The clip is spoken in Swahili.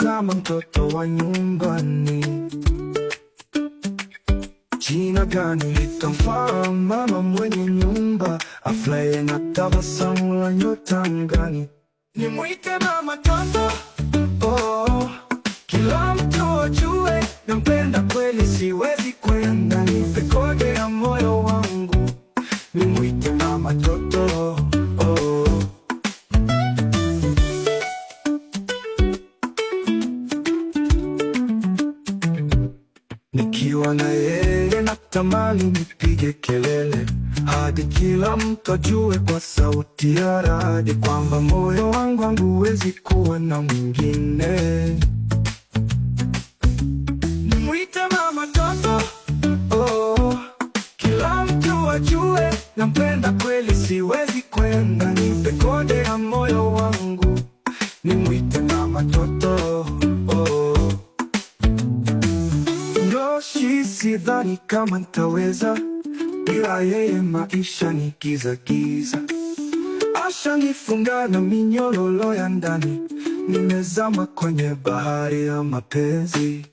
kama mtoto wa nyumbani. Jina gani litamfaa mama mwenye nyumba, afurahi na tabasamu la nyota angani? Nimwite mama Toto, oh, kila mtu ajue nampenda kweli, siwezi kwenda, nipe kode ya moyo wangu. Nimwite mama Toto, oh. Nikiwa na yeye natamani nipige kelele hadi kila mtu ajue kwa sauti ya radi kwamba moyo wangu hauwezi kuwa na mwingine. Nimwite mama Toto, oh, kila mtu ajue nampenda kweli, siwezi kwenda, nipe kode ya moyo wangu. Nimwite mama Toto, oh. Yoshi, sidhani kama nitaweza bila yeye, maisha ni giza giza. Ashanifunga na minyororo ya ndani, nimezama kwenye bahari ya mapenzi.